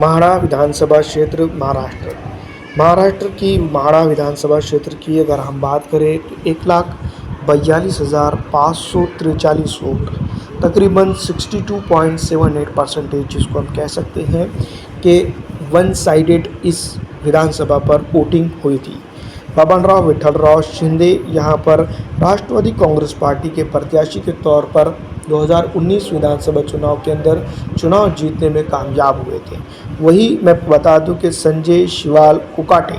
म्हाडा विधानसभा क्षेत्र महाराष्ट्र। महाराष्ट्र की म्हाडा विधानसभा क्षेत्र की अगर हम बात करें तो 1,42,543 वोट, तकरीबन 62.78% जिसको हम कह सकते हैं कि वन साइडेड इस विधानसभा पर वोटिंग हुई थी। बबनराव विठलराव शिंदे यहाँ पर राष्ट्रवादी कांग्रेस पार्टी के प्रत्याशी के तौर पर 2019 विधानसभा चुनाव के अंदर चुनाव जीतने में कामयाब हुए थे। वही मैं बता दूं कि संजय शिवाल कुकाटे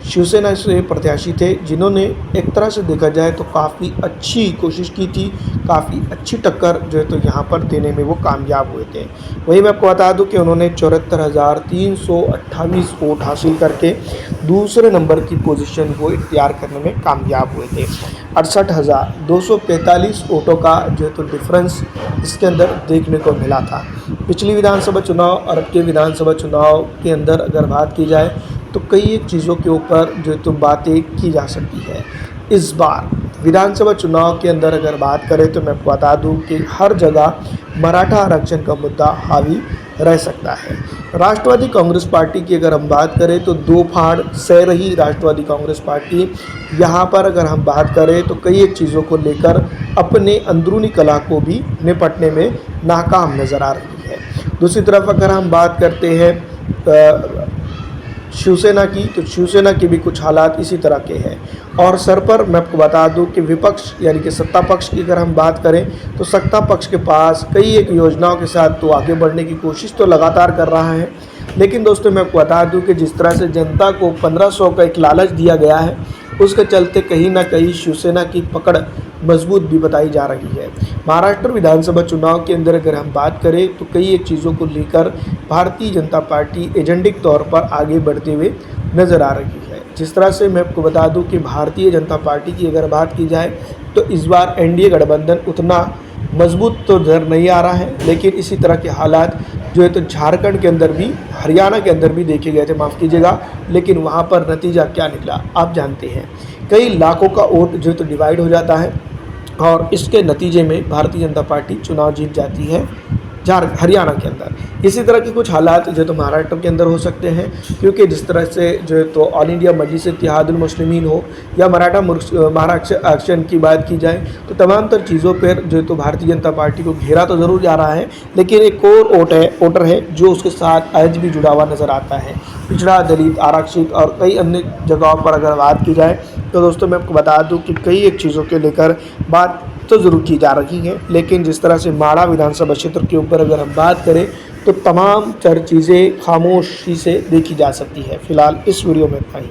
शिवसेना से प्रत्याशी थे, जिन्होंने एक तरह से देखा जाए तो काफ़ी अच्छी कोशिश की थी, काफ़ी अच्छी टक्कर जो है तो यहाँ पर देने में वो कामयाब हुए थे। वही मैं आपको बता दूं कि उन्होंने 74,328 वोट हासिल करके दूसरे नंबर की पोजीशन को इख्तियार करने में कामयाब हुए थे। 68,245 वोटों का जो है तो डिफरेंस इसके अंदर देखने को मिला था। पिछली विधानसभा चुनाव और अब के विधानसभा चुनाव के अंदर अगर बात की जाए तो कई एक चीज़ों के ऊपर जो तो बातें की जा सकती है। इस बार विधानसभा चुनाव के अंदर अगर बात करें तो मैं आपको बता दूं कि हर जगह मराठा आरक्षण का मुद्दा हावी रह सकता है। राष्ट्रवादी कांग्रेस पार्टी की अगर हम बात करें तो दो फाड़ सह रही राष्ट्रवादी कांग्रेस पार्टी यहाँ पर अगर हम बात करें तो कई एक चीज़ों को लेकर अपने अंदरूनी कला को भी निपटने में नाकाम नज़र आ रही है। दूसरी तरफ अगर हम बात करते हैं शिवसेना की, तो शिवसेना के भी कुछ हालात इसी तरह के हैं। और सर पर मैं आपको बता दूं कि विपक्ष यानी कि सत्ता पक्ष की अगर हम बात करें तो सत्ता पक्ष के पास कई एक योजनाओं के साथ तो आगे बढ़ने की कोशिश तो लगातार कर रहा है, लेकिन दोस्तों मैं आपको बता दूं कि जिस तरह से जनता को 1500 का एक लालच दिया गया है, उसके चलते कहीं ना कहीं शिवसेना की पकड़ मजबूत भी बताई जा रही है। महाराष्ट्र विधानसभा चुनाव के अंदर अगर हम बात करें तो कई एक चीज़ों को लेकर भारतीय जनता पार्टी एजेंडिक तौर पर आगे बढ़ते हुए नज़र आ रही है। जिस तरह से मैं आपको बता दूं कि भारतीय जनता पार्टी की अगर बात की जाए तो इस बार एनडीए गठबंधन उतना मजबूत तो नज़र नहीं आ रहा है, लेकिन इसी तरह के हालात जो है तो झारखंड के अंदर भी, हरियाणा के अंदर भी देखे गए थे, माफ़ कीजिएगा, लेकिन वहाँ पर नतीजा क्या निकला आप जानते हैं। कई लाखों का वोट जो है तो डिवाइड हो जाता है और इसके नतीजे में भारतीय जनता पार्टी चुनाव जीत जाती है हरियाणा के अंदर। इसी तरह के कुछ हालात जो तो महाराष्ट्र के अंदर हो सकते हैं, क्योंकि जिस तरह से जो है तो ऑल इंडिया मजलिस इत्तेहादुल मुस्लिमीन हो या महाराष्ट्र आरक्षण की बात की जाए तो तमाम तर चीज़ों पर जो है तो भारतीय जनता पार्टी को घेरा तो ज़रूर जा रहा है, लेकिन एक कोर वोटर है जो उसके साथ आज भी जुड़ा हुआ नज़र आता है। पिछड़ा, दलित, आरक्षित और कई अन्य जगहों पर अगर बात की जाए तो दोस्तों मैं आपको बता दूं कि कई एक चीज़ों के लेकर बात तो ज़रूर की जा रही है, लेकिन जिस तरह से म्हाडा विधानसभा क्षेत्र के ऊपर अगर हम बात करें तो तमाम चीज़ें खामोशी से देखी जा सकती है। फिलहाल इस वीडियो में इतना ही।